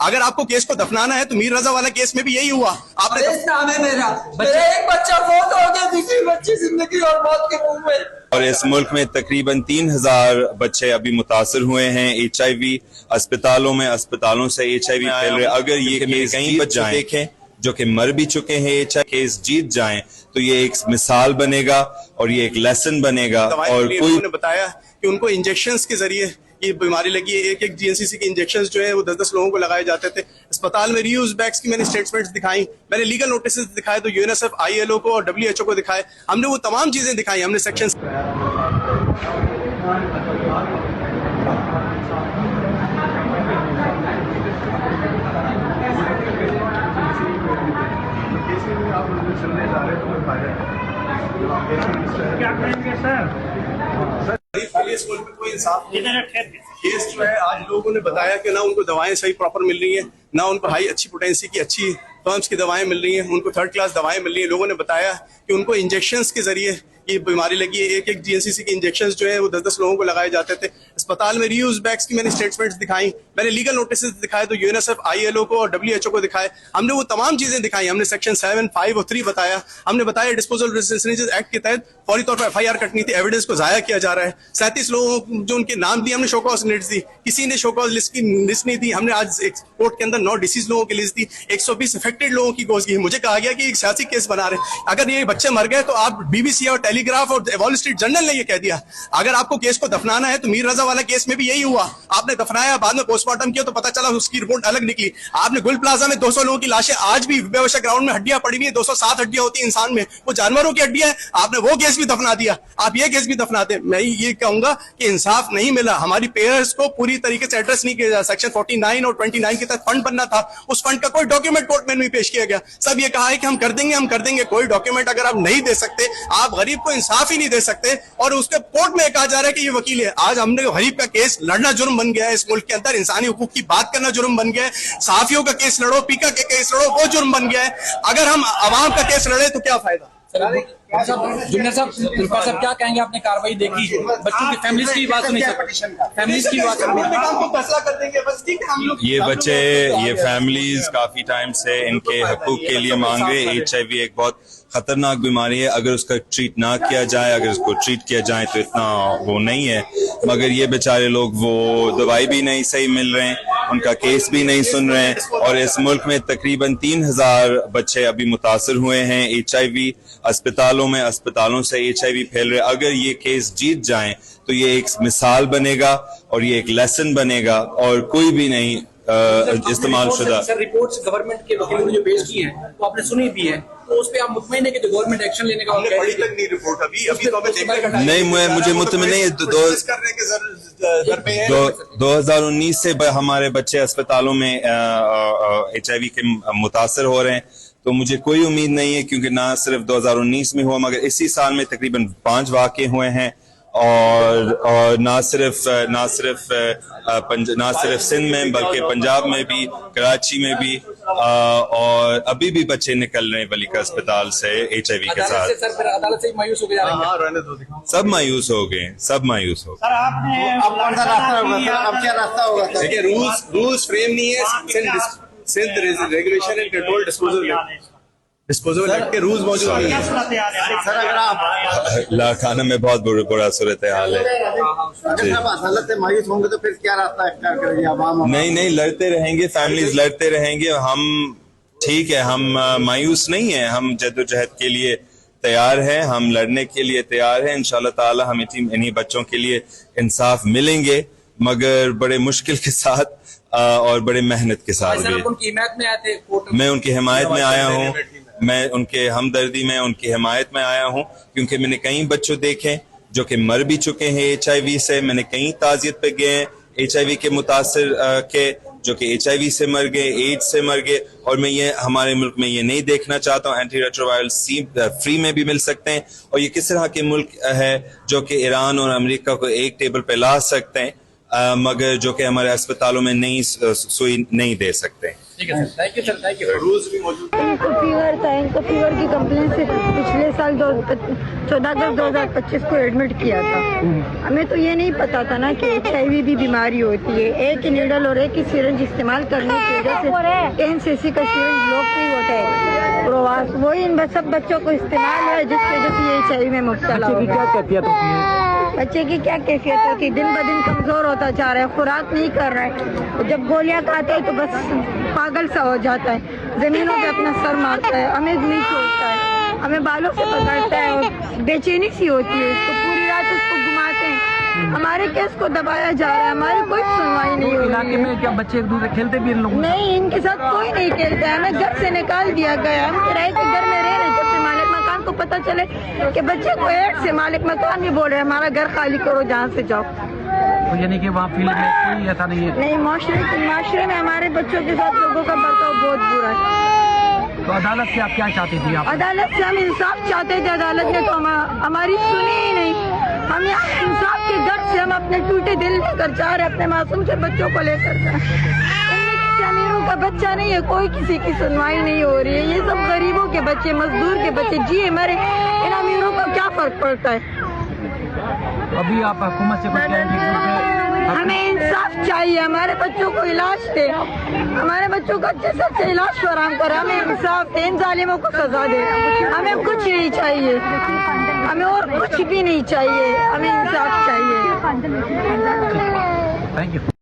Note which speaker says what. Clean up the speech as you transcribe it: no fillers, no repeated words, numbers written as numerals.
Speaker 1: अगर आपको केस को दफनाना है तो मीर रजा वाला केस में भी यही हुआ। आपने
Speaker 2: नाम है मेरा एक बच्चा फौत हो गया, दूसरी बच्ची जिंदगी और मौत के मुंह में।
Speaker 3: और इस मुल्क में तकरीबन 3000 बच्चे अभी मुतासर हुए हैं HIV अस्पतालों में, अस्पतालों से HIV फैल रहे। अगर ये कहीं बच्चे देखें जो कि मर भी चुके हैं, HIV केस जीत जाएं तो ये एक मिसाल बनेगा और ये एक लेसन बनेगा। और कोई
Speaker 1: ने बताया कि उनको इंजेक्शंस के जरिए ये बीमारी लगी है। एक GNCC के इंजेक्शंस जो है वो 10-10 लोगों को लगाए जाते थे। अस्पताल में रीयूज बैग्स की मैंने स्टेटमेंट्स दिखाई, मैंने लीगल नोटिस दिखाए, तो UNICEF ILO को और WHO को दिखाए। हमने वो तमाम चीजें दिखाई। हमने सेक्शन इस मुल्क में कोई इंसाफ केस जो है, आज लोगों ने बताया कि ना उनको दवाएं सही प्रॉपर मिल रही हैं, ना उनको हाई अच्छी पोटेंसी की अच्छी फर्म्स की दवाएं मिल रही हैं, उनको थर्ड क्लास दवाएं मिल रही हैं। लोगों ने बताया कि उनको इंजेक्शंस के जरिए ये बीमारी लगी है। एक GNCC के इंजेक्शंस जो है वो 10-10 लोगों को लगाए जाते थे। अस्पताल में रीयूज बैग्स की मैंने स्टेटमेंट्स दिखाई, मैंने लीगल नोटिस दिखाए, तो UNICEF ILO को और WHO को दिखाए। हमने वो तमाम चीजें दिखाई। हमने सेक्शन 7, 5 और 3 बताया। हमने बताया डिस्पोजल सिरिंजेस एक्ट के तहत फौरी तौर पर FIR कटनी थी, एविडेंस को जाया किया जा रहा है। 37 लोगों जो उनके नाम दिए हमने शो कॉज लिस्ट दी, किसी ने शो कॉज लिस्ट की लिस्ट नहीं दी। हमने आज एक कोर्ट के अंदर 9 डिसीज लोगों की लिस्ट दी, 120 अफेक्टेड लोगों की गोश्त की। मुझे कहा गया कि एक सियासी केस बना रहे। अगर ये बच्चे मर गए तो आप BBC और टेलीग्राफ और वॉल स्ट्रीट जर्नल ने ये कह दिया। अगर आपको केस को दफनाना है तो मीर रजा वाला केस में भी यही हुआ। आपने दफनाया, बाद में पोस्टमार्टम किया तो पता चला उसकी रिपोर्ट अलग निकली। आपने गुल प्लाजा में 200 लोगों की लाशें आज भी बेहोश ग्राउंड में हड्डियां पड़ी हुई है, 207 हड्डियां होती है इंसान में, वो जानवरों की हड्डियां है। आपने वो केस भी दफना दिया, आप ये केस भी दफनाते। मैं ये कहूंगा कि इंसाफ नहीं मिला। हमारी पेयर्स को पूरी तरीके से एड्रेस नहीं किया जा। सेक्शन 49 और 29 के तहत फंड बनना था, उस फंड का कोई डॉक्यूमेंट कोर्ट में नहीं पेश किया गया। सब ये कहा है कि हम कर देंगे, हम कर देंगे। कोई डॉक्यूमेंट अगर आप नहीं दे सकते, आप गरीब को इंसाफ ही नहीं दे सकते, और उसके कोर्ट में कहा जा रहा है कि ये वकील है। आज हमने गरीब का केस लड़ना जुर्म बन गया है इस मुल्क के अंदर, इंसानी हुकूक की बात करना जुर्म बन गया है। सहाफियों का केस लड़ो, पीका के केस लड़ो, वो जुर्म बन गया है। अगर हम अवाम का केस लड़े तो क्या फायदा।
Speaker 4: जूनियर साहब, जुल्फिकार साहब क्या कहेंगे? आपने कार्रवाई देखी, बच्चों की फैमिलीज की बात सुनी, फैमिलीज की बात
Speaker 1: फैसला कर देंगे बस, ठीक है। हम लोग
Speaker 3: ये बच्चे, ये फैमिलीज काफी टाइम से इनके हकूक के लिए मांग रहे हैं। HIV एक बहुत खतरनाक बीमारी है, अगर उसका ट्रीट ना किया जाए, अगर उसको ट्रीट किया जाए तो इतना वो नहीं है। मगर ये बेचारे लोग, वो दवाई भी नहीं सही मिल रहे हैं, उनका केस भी नहीं सुन रहे हैं। और इस मुल्क में तकरीबन 3000 बच्चे अभी मुतासर हुए हैं HIV अस्पतालों में, अस्पतालों से HIV फैल रहे। अगर ये केस जीत जाएं तो ये एक मिसाल बनेगा और ये एक लेसन बनेगा। और कोई भी नहीं इस्तेमाल शुदा
Speaker 4: रिपोर्ट्स गवर्नमेंट के वकीलों ने जो पेश की है तो आपने सुनी भी है, तो उस पे आप मुतमईन है कि गवर्नमेंट एक्शन लेने का?
Speaker 1: पढ़ी तक नहीं रिपोर्ट अभी तो
Speaker 3: नहीं, मुझे मुतमईन नहीं। 2019 से हमारे बच्चे अस्पतालों में HIV के मुतासर हो रहे हैं, तो मुझे कोई उम्मीद नहीं है, क्योंकि ना सिर्फ 2019 में हुआ, मगर इसी साल में तकरीबन 5 वाक़े हुए हैं। और ना सिर्फ सिंध में, बल्कि पंजाब में भी, कराची में भी, और अभी भी बच्चे निकल रहे हैं वली का अस्पताल से HIV के साथ।
Speaker 4: अदालत से मायूस हो गए,
Speaker 3: सब मायूस हो गए, सब मायूस हो गए।
Speaker 1: देखिए, रूल्स फ्रेम नहीं है। Sindh regulation and control disposal act के रूल्स मौजूद नहीं है।
Speaker 2: सर, अगर आप
Speaker 3: लाखाना में बहुत बुरा सूरत हाल है।
Speaker 2: अदालत से मायूस होंगे तो फिर क्या रास्ता इख्तियार करेंगे आवाम?
Speaker 3: नहीं, लड़ते रहेंगे, फैमिलीज लड़ते रहेंगे। हम ठीक है, हम मायूस नहीं है, हम जद्दोजहद के लिए तैयार हैं, हम लड़ने के लिए तैयार हैं। इंशाल्लाह ताला हमें इन्हीं बच्चों के लिए इंसाफ मिलेंगे, मगर बड़े मुश्किल के साथ और बड़े मेहनत के साथ भी।
Speaker 4: उनकी हिमायत में आए थे कोर्ट में?
Speaker 3: मैं उनकी हिमायत में आया हूँ, मैं उनके हमदर्दी में उनकी हिमायत में आया हूँ, क्योंकि मैंने कई बच्चों देखे जो कि मर भी चुके हैं HIV से। मैंने कई ताजियत पे गए हैं HIV के मुतासिर के, जो कि HIV से मर गए, एड्स से मर गए। और मैं ये हमारे मुल्क में ये नहीं देखना चाहता हूँ। एंटी रेट्रोवायरल फ्री में भी मिल सकते हैं। और ये किस तरह के मुल्क है जो कि ईरान और अमेरिका को एक टेबल पे ला सकते हैं, मगर जो कि हमारे अस्पतालों में नहीं सुई नहीं दे सकते।
Speaker 4: ठीक है sir, thank you sir, thank you.
Speaker 1: Rules भी मौजूद
Speaker 5: इनको फीवर था, इनको फीवर की कंप्लेन से पिछले साल 14 अगस्त 2025 को एडमिट किया था। हमें तो ये नहीं पता था ना कि HIV भी बीमारी होती है। एक ही नीडल और एक ही सिरिंज इस्तेमाल करने की वजह से 10 cc का सिरिंज ब्लॉक नहीं होता है प्रवास, वही इन सब बच्चों को इस्तेमाल है जिसकी वजह से ये HIV में मुब्तला हो गया। बच्चे की क्या कैफियत है कि दिन ब दिन कमजोर होता जा रहा है, खुराक नहीं कर रहा है, जब गोलियां खाता है तो बस पागल सा हो जाता है, जमीनों पे अपना सर मारता है, हमें नहीं छोड़ता है, हमें बालों से पकड़ता है और बेचैनी सी होती है उसको, पूरी रात उसको घुमाते हैं। हमारे केस को दबाया जा रहा है, हमारी कोई सुनवाई नहीं हो रही
Speaker 4: इलाके
Speaker 5: है।
Speaker 4: में क्या बच्चे एक दूसरे खेलते भी इन लोगों से?
Speaker 5: नहीं, इनके साथ कोई नहीं खेलता है, हमें घर से निकाल दिया गया। हम किराए के घर में रह रहे, जब से मालिक मकान को पता चले कि बच्चे को एड्स से मालिक मकान भी बोल रहे हैं हमारा घर खाली करो, जहाँ से जाओ।
Speaker 4: तो यानी कि वहाँ फील्ड में कोई ऐसा नहीं है?
Speaker 5: नहीं, माशरे में हमारे बच्चों के साथ लोगों का बर्ताव बहुत बुरा है।
Speaker 4: तो अदालत से आप क्या चाहती थी? आप
Speaker 5: अदालत से हम इंसाफ चाहते थे, अदालत ने तो हमारी सुनी ही नहीं। हम यहाँ इंसाफ के डर से हम अपने टूटे दिल लेकर जा रहे, अपने मासूम से बच्चों को लेकर जा रहे। इनमें किसी अमीरों का बच्चा नहीं है, कोई किसी की सुनवाई नहीं हो रही है। ये सब गरीबों के बच्चे, मजदूर के बच्चे, जिए मरे, इन अमीरों का क्या फर्क पड़ता है।
Speaker 4: अभी आप हुकूमत से कुछ कहेंगे?
Speaker 5: हमें इंसाफ चाहिए, हमारे बच्चों को इलाज दे, हमारे बच्चों को अच्छे से अच्छा इलाज फराहम करे, हमें इंसाफ दे, इन जालिमों को सजा दे। हमें कुछ नहीं चाहिए, हमें और कुछ भी नहीं चाहिए, हमें इंसाफ चाहिए।
Speaker 4: Thank you.